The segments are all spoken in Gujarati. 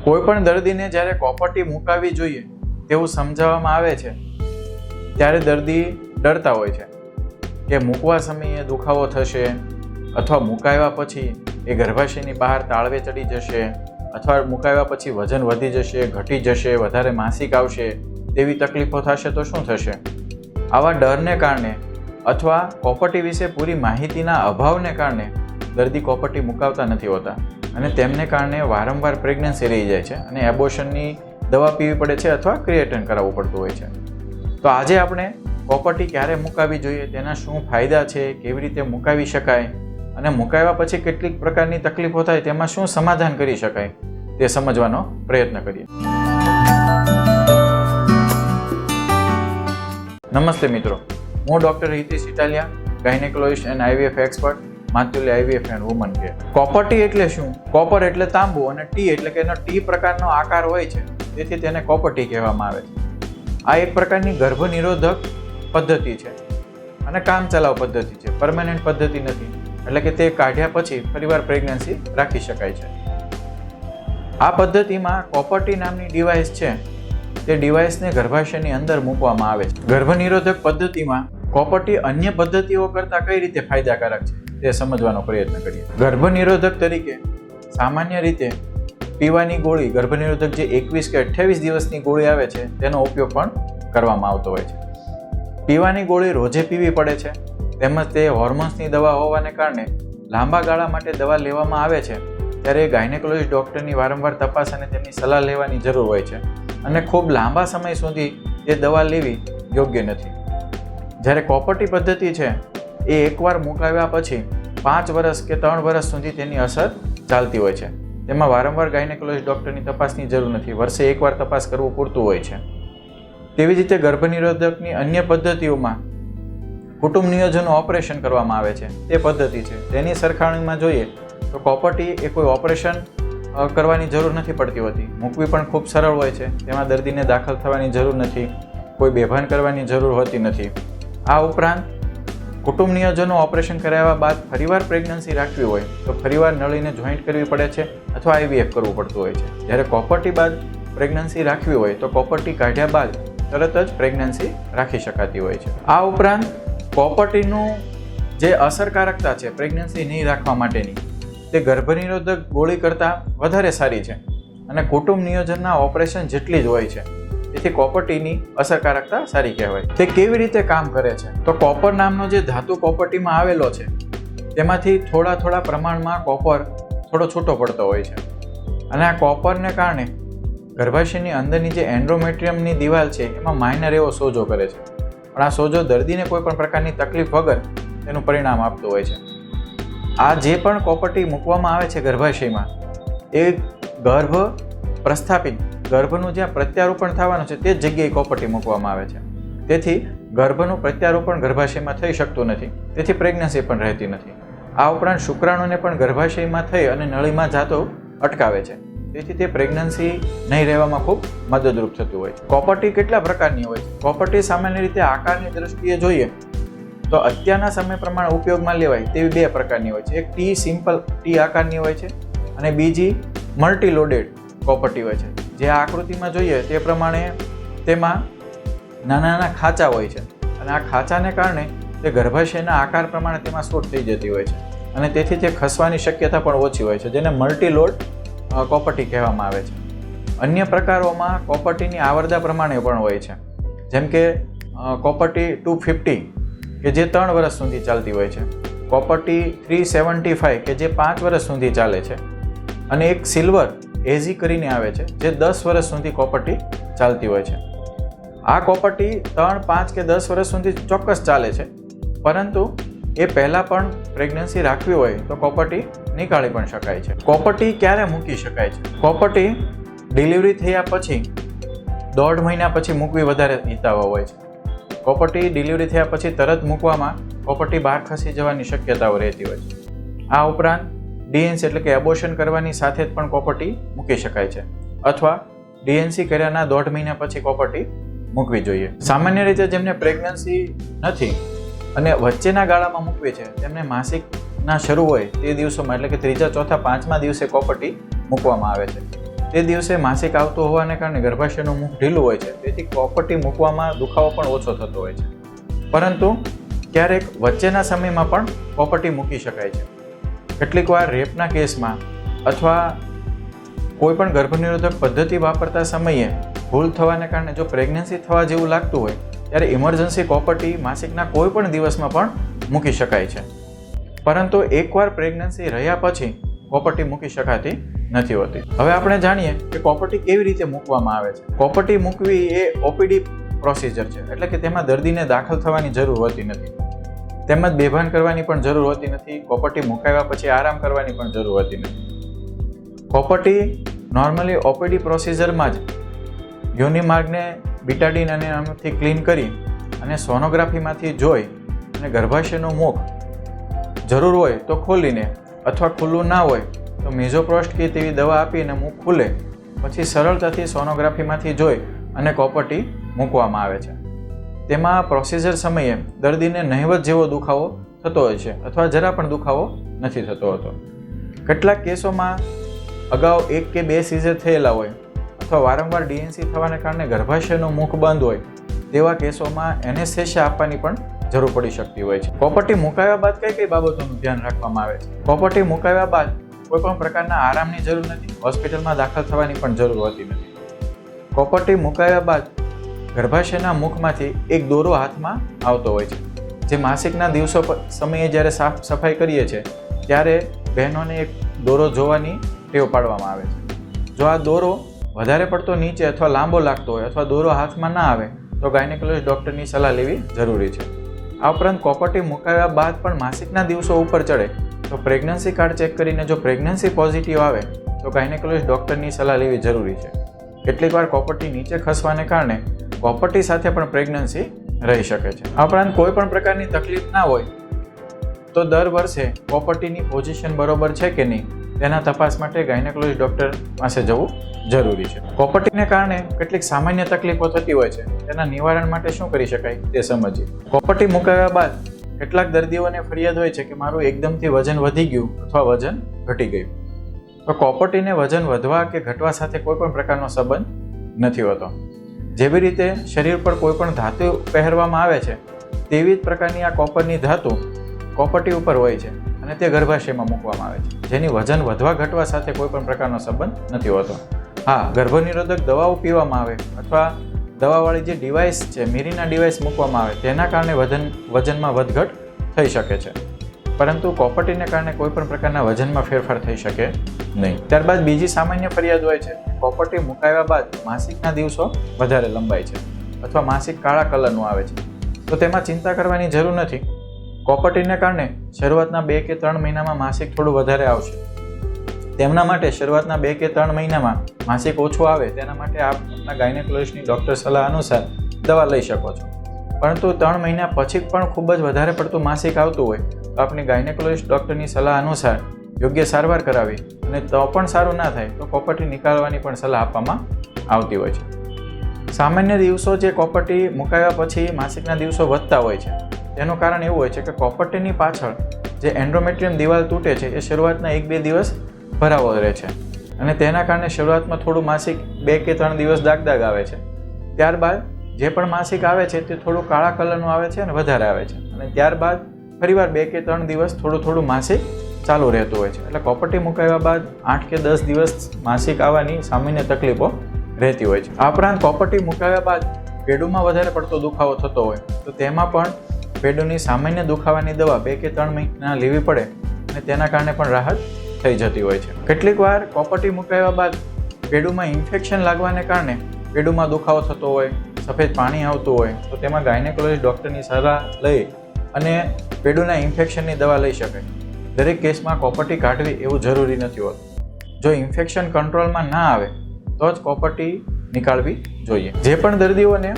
કોઈપણ દર્દીને જ્યારે કોપરટી મુકાવવી જોઈએ તેવું સમજાવવામાં આવે છે ત્યારે દર્દી ડરતા હોય છે કે મૂકવા સમયે દુખાવો થશે અથવા મુકાવ્યા પછી એ ગર્ભાશયની બહાર તાળવે ચડી જશે અથવા મુકાવ્યા પછી વજન વધી જશે, ઘટી જશે, વધારે માસિક આવશે તેવી તકલીફો થશે તો શું થશે? આવા ડરને કારણે અથવા કોપરટી વિશે પૂરી માહિતીના અભાવને કારણે દર્દી કોપરટી મુકાવતા નથી હોતા અને તેમને કારણે વારંવાર પ્રેગ્નન્સી રહી જાય છે અને એબોર્શનની દવા પીવી પડે છે અથવા ક્રિએટિન કરાવવું પડતું હોય છે. તો આજે આપણે કોપરટી ક્યારે મુકાવવી જોઈએ, તેના શું ફાયદા છે, કેવી રીતે મુકાવી શકાય અને મુકાવ્યા પછી કેટલીક પ્રકારની તકલીફો થાય તેમાં શું સમાધાન કરી શકાય તે સમજવાનો પ્રયત્ન કરીએ. નમસ્તે મિત્રો, હું doctor Hitesh Italiya, gynaecologist and IVF expert, Matulya IVF and woman care. Copper T એટલે શું? કોપર એટલે તાંબુ અને ટી એટલે કે એનો ટી પ્રકારનો આકાર હોય છે, તેથી તેને કોપરટી કહેવામાં આવે છે. આ એક પ્રકારની ગર્ભ નિરોધક પદ્ધતિ છે અને કામચલાઉ પદ્ધતિ છે, પરમેનન્ટ પદ્ધતિ નથી. એટલે કે તે કાઢ્યા પછી ફરીવાર પ્રેગ્નન્સી રાખી શકાય છે. આ પદ્ધતિમાં કોપરટી નામની ડિવાઇસ છે તે ડિવાઇસને ગર્ભાશયની અંદર મૂકવામાં આવે છે. ગર્ભ નિરોધક પદ્ધતિમાં કોપરટી અન્ય પદ્ધતિઓ કરતાં કઈ રીતે ફાયદાકારક છે તે સમજવાનો પ્રયત્ન કરીએ. ગર્ભ નિરોધક તરીકે સામાન્ય રીતે પીવાની ગોળી, ગર્ભ નિરોધક જે 21 કે 28 દિવસની ગોળી આવે છે તેનો ઉપયોગ પણ કરવામાં આવતો હોય છે. પીવાની ગોળી રોજે પીવી પડે છે, તેમજ તે હોર્મોન્સની દવા હોવાને કારણે લાંબા ગાળા માટે દવા લેવામાં આવે છે ત્યારે ગાયનેકોલોજિસ્ટ ડૉક્ટરની વારંવાર તપાસ અને તેમની સલાહ લેવાની જરૂર હોય છે અને ખૂબ લાંબા સમય સુધી એ દવા લેવી યોગ્ય નથી. જ્યારે કોપરટી પદ્ધતિ છે એ એકવાર મુકાવ્યા પછી 5 વર્ષ કે 3 વર્ષ સુધી તેની અસર ચાલતી હોય છે. તેમાં વારંવાર ગાયનેકોલોજિસ્ટ ડૉક્ટરની તપાસની જરૂર નથી, વર્ષે એકવાર તપાસ કરવું પૂરતું હોય છે. તેવી જ રીતે ગર્ભ નિરોધકની અન્ય પદ્ધતિઓમાં કુટુંબ નિયોજનનું ઓપરેશન કરવામાં આવે છે, તે પદ્ધતિ છે. તેની સરખામણીમાં જોઈએ તો કોપરટી એ કોઈ ઓપરેશન કરવાની જરૂર નથી પડતી હોતી, મૂકવી પણ ખૂબ સરળ હોય છે. તેમાં દર્દીને દાખલ થવાની જરૂર નથી, કોઈ બેભાન કરવાની જરૂર હોતી નથી. આ ઉપરાંત કુટુંબ નિયોજનનું ઓપરેશન કરાવ્યા બાદ ફરીવાર પ્રેગ્નન્સી રાખવી હોય તો ફરીવાર નળીને જોઈન્ટ કરવી પડે છે અથવા આઈવીએફ કરવું પડતું હોય છે. જ્યારે કોપરટી બાદ પ્રેગ્નન્સી રાખવી હોય તો કોપરટી કાઢ્યા બાદ તરત જ પ્રેગ્નન્સી રાખી શકાતી હોય છે. આ ઉપરાંત કોપરટીનું જે અસરકારકતા છે પ્રેગ્નન્સી નહીં રાખવા માટેની, તે ગર્ભનિરોધક ગોળી કરતાં વધારે સારી છે અને કુટુંબ નિયોજનના ઓપરેશન જેટલી જ હોય છે. તેથી કોપરટીની અસરકારકતા સારી કહેવાય. તે કેવી રીતે કામ કરે છે? તો કોપર નામનો જે ધાતુ કોપરટીમાં આવેલો છે તેમાંથી થોડા પ્રમાણમાં કોપર થોડો છૂટો પડતો હોય છે અને આ કોપરને કારણે ગર્ભાશયની અંદરની જે એન્ડોમેટ્રિયમની દિવાલ છે એમાં માઇનર એવો સોજો કરે છે. પણ આ સોજો દર્દીને કોઈ પણ પ્રકારની તકલીફ વગર તેનું પરિણામ આપતું હોય છે. આ જે પણ કોપરટી મૂકવામાં આવે છે ગર્ભાશયમાં એ ગર્ભ પ્રસ્થાપિત, ગર્ભનું જ્યાં પ્રત્યારોપણ થવાનું છે તે જ જગ્યાએ કોપરટી મૂકવામાં આવે છે. તેથી ગર્ભનું પ્રત્યારોપણ ગર્ભાશયમાં થઈ શકતું નથી, તેથી પ્રેગ્નન્સી પણ રહેતી નથી. આ ઉપરાંત શુક્રાણુને પણ ગર્ભાશયમાં થઈ અને નળીમાં જાતો અટકાવે છે, તેથી તે પ્રેગ્નન્સી નહીં રહેવામાં ખૂબ મદદરૂપ થતું હોય છે. કોપરટી કેટલા પ્રકારની હોય છે? કોપરટી સામાન્ય રીતે આકારની દ્રષ્ટિએ જોઈએ તો અત્યારના સમય પ્રમાણે ઉપયોગમાં લેવાય તેવી 2 પ્રકારની હોય છે. એક ટી, સિમ્પલ ટી આકારની હોય છે અને બીજી મલ્ટીલોડેડ કોપરટી હોય છે. જે આ આકૃતિમાં જોઈએ તે પ્રમાણે તેમાં નાના ખાંચા હોય છે અને આ ખાંચાને કારણે તે ગર્ભાશયના આકાર પ્રમાણે તેમાં શોર્ટ થઈ જતી હોય છે અને તેથી તે ખસવાની શક્યતા પણ ઓછી હોય છે, જેને મલ્ટીલોડ કોપરટી કહેવામાં આવે છે. અન્ય પ્રકારોમાં કોપરટીની આવરદા પ્રમાણે પણ હોય છે, જેમ કે કોપરટી 250 કે જે 3 વર્ષ સુધી ચાલતી હોય છે, કોપરટી 375 કે જે 5 વર્ષ સુધી ચાલે છે અને એક સિલ્વર એઝી કરીને આવે છે જે 10 વર્ષ સુધી કોપરટી ચાલતી હોય છે. આ કોપરટી 3, 5 કે 10 વર્ષ સુધી ચોક્કસ ચાલે છે, પરંતુ એ પહેલાં પણ પ્રેગ્નન્સી રાખવી હોય તો કોપરટી નીકાળી પણ શકાય છે. કોપરટી ક્યારે મૂકી શકાય છે? કોપરટી ડિલિવરી થયા પછી 1.5 મહિના પછી મૂકવી વધારે હિતાવહ હોય છે. કોપરટી ડિલિવરી થયા પછી તરત મૂકવામાં કોપરટી બહાર ખસી જવાની શક્યતાઓ રહેતી હોય છે. આ ઉપરાંત ડીએનસી એટલે કે એબોર્શન કરવાની સાથે જ પણ કોપરટી મૂકી શકાય છે અથવા ડીએનસી કર્યાના 1.5 મહિના પછી કોપરટી મૂકવી જોઈએ. સામાન્ય રીતે જેમને પ્રેગ્નન્સી નથી અને વચ્ચેના ગાળામાં મૂકવી છે તેમને માસિકના શરૂ હોય તે દિવસોમાં એટલે કે 3જા, 4થા, 5મા દિવસે કોપરટી મૂકવામાં આવે છે. તે દિવસે માસિક આવતું હોવાને કારણે ગર્ભાશયનું મુખ ઢીલું હોય છે, તેથી કોપરટી મૂકવામાં દુખાવો પણ ઓછો થતો હોય છે. પરંતુ ક્યારેક વચ્ચેના સમયમાં પણ કોપરટી મૂકી શકાય છે. કેટલીક વાર રેપના કેસમાં અથવા કોઈ પણ ગર્ભનિરોધક પદ્ધતિ વાપરતા સમયે ભૂલ થવાને કારણે જો પ્રેગ્નન્સી થવા જેવું લાગતું હોય ત્યારે ઇમરજન્સી કોપરટી માસિકના કોઈ પણ દિવસમાં પણ મૂકી શકાય છે. પરંતુ એકવાર પ્રેગ્નન્સી રહ્યા પછી કોપરટી મૂકી શકાતી નથી હોતી. હવે આપણે જાણીએ કે કોપરટી કેવી રીતે મૂકવામાં આવે છે. કોપરટી મૂકવી એ ઓપીડી પ્રોસિજર છે, એટલે કે તેમાં દર્દીને દાખલ થવાની જરૂર હોતી નથી, તેમજ બેભાન કરવાની પણ જરૂર હોતી નથી. કોપરટી મુકાવ્યા પછી આરામ કરવાની પણ જરૂર હોતી નથી. કોપરટી નોર્મલી ઓપીડી પ્રોસિજરમાં જ યોનિ માર્ગને બીટાડીન અને આમાંથી ક્લીન કરી અને સોનોગ્રાફીમાંથી જોઈ અને ગર્ભાશયનું મુખ જરૂર હોય તો ખોલીને અથવા ખુલ્લું ના હોય તો મિઝોપ્રોસ્ટ કે તેવી દવા આપીને મુખ ખુલે પછી સરળતાથી સોનોગ્રાફીમાંથી જોઈ અને કોપરટી મૂકવામાં આવે છે. તેમાં પ્રોસિજર સમયે દર્દીને નહિવત જેવો દુખાવો થતો હોય છે અથવા જરા પણ દુખાવો નથી થતો હોતો. કેટલાક કેસોમાં અગાઉ 1 કે 2 સીઝર થયેલા હોય અથવા વારંવાર ડીએનસી થવાને કારણે ગર્ભાશયનું મુખ બંધ હોય તેવા કેસોમાં એનેસ્થેસિયા આપવાની પણ જરૂર પડી શકતી હોય છે. કોપરટી મુકાવ્યા બાદ કઈ કઈ બાબતોનું ધ્યાન રાખવામાં આવે છે? કોપરટી મુકાવ્યા બાદ કોઈ પણ પ્રકારના આરામની જરૂર નથી, હોસ્પિટલમાં દાખલ થવાની પણ જરૂર હોતી નથી. કોપરટી મુકાવ્યા બાદ ગર્ભાશયના મુખમાંથી એક દોરો હાથમાં આવતો હોય છે, જે માસિકના દિવસો સમયે જ્યારે સાફ સફાઈ કરીએ છીએ ત્યારે બહેનોને એક દોરો જોવાની ટેવ પાડવામાં આવે છે. જો આ દોરો વધારે પડતો નીચે અથવા લાંબો લાગતો હોય અથવા દોરો હાથમાં ના આવે તો ગાયનેકોલોજીસ્ટ ડૉક્ટરની સલાહ લેવી જરૂરી છે. આ ઉપરાંત કોપરટી મુકાવ્યા બાદ પણ માસિકના દિવસો ઉપર ચડે તો પ્રેગ્નન્સી કાર્ડ ચેક કરીને જો પ્રેગ્નન્સી પોઝિટિવ આવે તો ગાયનેકોલોજીસ્ટ ડૉક્ટરની સલાહ લેવી જરૂરી છે. કેટલીકવાર કોપરટી નીચે ખસવાને કારણે કોપરટી સાથે પણ પ્રેગ્નન્સી રહી શકે છે. આ ઉપરાંત કોઈ પણ પ્રકારની તકલીફ ના હોય તો દર વર્ષે કોપરટીની પોઝિશન બરોબર છે કે નહીં તેના તપાસ માટે ગાયનેકોલોજીસ્ટ ડૉક્ટર પાસે જવું જરૂરી છે. કોપરટીને કારણે કેટલીક સામાન્ય તકલીફો થતી હોય છે, તેના નિવારણ માટે શું કરી શકાય તે સમજીએ. કોપરટી મુકાવ્યા બાદ કેટલાક દર્દીઓને ફરિયાદ હોય છે કે મારું એકદમથી વજન વધી ગયું અથવા વજન ઘટી ગયું. તો કોપરટીને વજન વધવા કે ઘટવા સાથે કોઈ પણ પ્રકારનો સંબંધ નથી હોતો. જેવી રીતે શરીર પર કોઈ પણ ધાતુ પહેરવામાં આવે છે તેવી જ પ્રકારની આ કોપરની ધાતુ કોપરટી ઉપર હોય છે અને તે ગર્ભાશયમાં મૂકવામાં આવે છે, જેની વજન વધવા ઘટવા સાથે કોઈ પણ પ્રકારનો સંબંધ નથી હોતો. હા, ગર્ભનિરોધક દવાઓ પીવામાં આવે અથવા દવાવાળી જે ડિવાઇસ છે, મીરીના ડિવાઇસ મૂકવામાં આવે તેના કારણે વજનમાં વધઘટ થઈ શકે છે, પરંતુ કોપરટીને કારણે કોઈ પણ પ્રકારના વજનમાં ફેરફાર થઈ શકે નહીં. ત્યારબાદ બીજી સામાન્ય ફરિયાદ હોય છે કોપરટી મુકાવ્યા બાદ માસિકના દિવસો વધારે લંબાય છે અથવા માસિક કાળા કલરનું આવે છે. તો તેમાં ચિંતા કરવાની જરૂર નથી. કોપરટીને કારણે શરૂઆતના 2 કે 3 મહિનામાં માસિક થોડું વધારે આવશે. તેમના માટે શરૂઆતના 2 કે 3 મહિનામાં માસિક ઓછું આવે તેના માટે આપના ગાયનેકોલોજીસ્ટની ડૉક્ટર સલાહ અનુસાર દવા લઈ શકો છો. પરંતુ 3 મહિના પછી પણ ખૂબ જ વધારે પડતું માસિક આવતું હોય તો આપની ગાયનેકોલોજીસ્ટ ડૉક્ટરની સલાહ અનુસાર યોગ્ય સારવાર કરાવી અને તો પણ સારું ના થાય તો કોપરટી નીકાળવાની પણ સલાહ આપવામાં આવતી હોય છે. સામાન્ય દિવસો જે કોપરટી મુકાવ્યા પછી માસિકના દિવસો વધતા હોય છે તેનું કારણ એવું હોય છે કે કોપરટીની પાછળ જે એન્ડોમેટ્રિયમ દિવાલ તૂટે છે એ શરૂઆતના 1-2 દિવસ ભરાવો રહે છે અને તેના કારણે શરૂઆતમાં થોડું માસિક 2 કે 3 દિવસ દાગ આવે છે. ત્યારબાદ જે પણ માસિક આવે છે તે થોડું કાળા કલરનું આવે છે અને વધારે આવે છે અને ત્યારબાદ ફરીવાર 2 કે 3 દિવસ થોડું માસિક ચાલુ રહેતું હોય છે. એટલે કોપરટી મુકાવ્યા બાદ 8 કે 10 દિવસ માસિક આવવાની સામાન્ય તકલીફો રહેતી હોય છે. આ ઉપરાંત કોપરટી મુકાવ્યા બાદ પેડુમાં વધારે પડતો દુખાવો થતો હોય તો તેમાં પણ પેડુની સામાન્ય દુખાવાની દવા 2 કે 3 મહિના લેવી પડે અને તેના કારણે પણ રાહત થઈ જતી હોય છે. કેટલીક વાર કોપરટી મુકાવ્યા બાદ પેડુમાં ઇન્ફેક્શન લાગવાને કારણે પેડુમાં દુખાવો થતો હોય, સફેદ પાણી આવતું હોય તો તેમાં ગાયનેકોલોજીસ્ટ ડૉક્ટરની સલાહ લઈ અને પેડુના ઇન્ફેક્શનની દવા લઈ શકાય. દરેક કેસમાં કોપરટી કાઢવી એવું જરૂરી નથી હોતું. જો ઇન્ફેક્શન કંટ્રોલમાં ના આવે તો જ કોપરટી નીકાળવી જોઈએ. જે પણ દર્દીઓને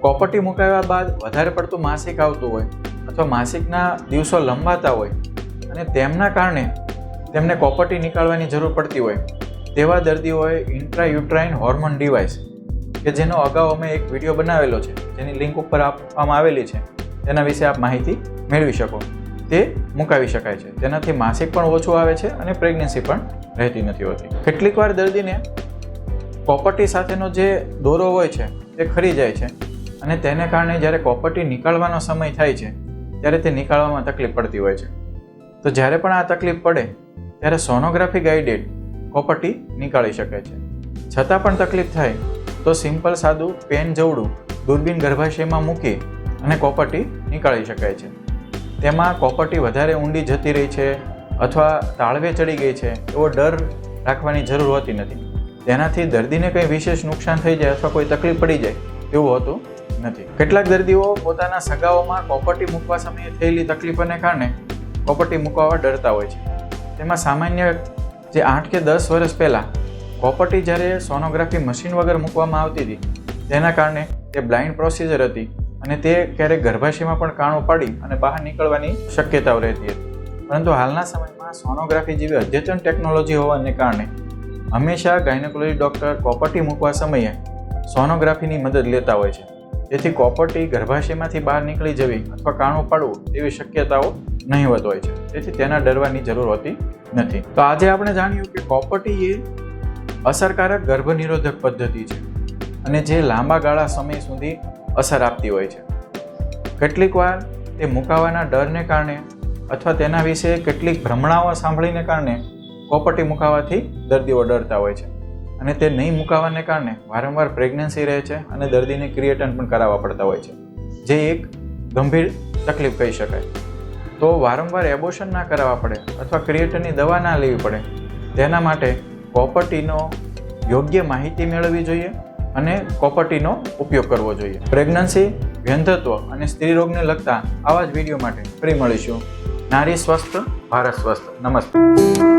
કોપરટી મુકાવ્યા બાદ વધારે પડતું માસિક આવતું હોય અથવા માસિકના દિવસો લંબાતા હોય અને તેમના કારણે તેમને કોપરટી નીકાળવાની જરૂર પડતી હોય તેવા દર્દીઓએ ઇન્ટ્રાયુટ્રાઇન હોર્મોન ડિવાઇસ કે જેનો અગાઉ અમે એક વિડીયો બનાવેલો છે, જેની લિંક ઉપર આપવામાં આવેલી છે, તેના વિશે આપ માહિતી મેળવી શકો. તે મુકાવી શકાય છે. તેનાથી માસિક પણ ઓછું આવે છે અને પ્રેગ્નન્સી પણ રહેતી નથી હોતી. કેટલીક વાર દર્દીને કોપર સાથેનો જે દોરો હોય છે તે ખરી જાય છે અને તેને કારણે જ્યારે કોપર નીકાળવાનો સમય થાય છે ત્યારે તે નીકાળવામાં તકલીફ પડતી હોય છે. તો જ્યારે પણ આ તકલીફ પડે ત્યારે સોનોગ્રાફી ગાઈડેડ કોપર નીકાળી શકે છે. છતાં પણ તકલીફ થાય તો સિમ્પલ સાદું પેન જેવડું દૂરબીન ગર્ભાશયમાં મૂકી અને કોપર નીકાળી શકાય છે. તેમાં કોપર વધારે ઊંડી જતી રહી છે અથવા તાળવે ચડી ગઈ છે એવો ડર રાખવાની જરૂર હોતી નથી. તેનાથી દર્દીને કંઈ વિશેષ નુકસાન થઈ જાય અથવા કોઈ તકલીફ પડી જાય એવું હોતું નથી. કેટલાક દર્દીઓ પોતાના સગાઓમાં કોપર મૂકવા સમયે થયેલી તકલીફોને કારણે કોપર મૂકવા ડરતા હોય છે. તેમાં સામાન્ય જે 8 કે 10 વર્ષ પહેલાં કોપર જ્યારે સોનોગ્રાફી મશીન વગર મૂકવામાં આવતી હતી તેના કારણે તે બ્લાઇન્ડ પ્રોસિજર હતી અને તે ક્યારેક ગર્ભાશયમાં પણ કાણું પાડી અને બહાર નીકળવાની શક્યતાઓ રહેતી હતી. પરંતુ હાલના સમયમાં સોનોગ્રાફી જેવી અદ્યતન ટેકનોલોજી હોવાને કારણે હંમેશા ગાયનેકોલોજી ડૉક્ટર કોપર મૂકવા સમયે સોનોગ્રાફીની મદદ લેતા હોય છે. તેથી કોપર ગર્ભાશયમાંથી બહાર નીકળી જવી અથવા કાણું પાડવું તેવી શક્યતાઓ નહીવત હોય છે. તેથી તેના ડરવાની જરૂર હોતી નથી. તો આજે આપણે જાણ્યું કે કોપર એ અસરકારક ગર્ભનિરોધક પદ્ધતિ છે અને જે લાંબા ગાળા સમય સુધી અસર આપતી હોય છે. કેટલીક વાર તે મુકાવાના ડરને કારણે અથવા તેના વિશે કેટલીક ભ્રમણાઓ સાંભળીને કારણે કોપર મુકાવાથી દર્દીઓ ડરતા હોય છે અને તે નહીં મુકાવાને કારણે વારંવાર પ્રેગ્નન્સી રહે છે અને દર્દીને ક્રિએટન પણ કરાવવા પડતા હોય છે, જે એક ગંભીર તકલીફ કહી શકાય. તો વારંવાર એબોર્શન ના કરાવવા પડે અથવા ક્રિએટનની દવા ના લેવી પડે તેના માટે કોપર યોગ્ય માહિતી મેળવવી જોઈએ અને કોપર ઉપયોગ કરવો જોઈએ. પ્રેગ્નન્સી, વ્યંધત્વ અને સ્ત્રી રોગને લગતા આવા જ વિડીયો માટે ફરી મળીશું. નારી સ્વસ્થ, ભારત સ્વસ્થ. નમસ્તે.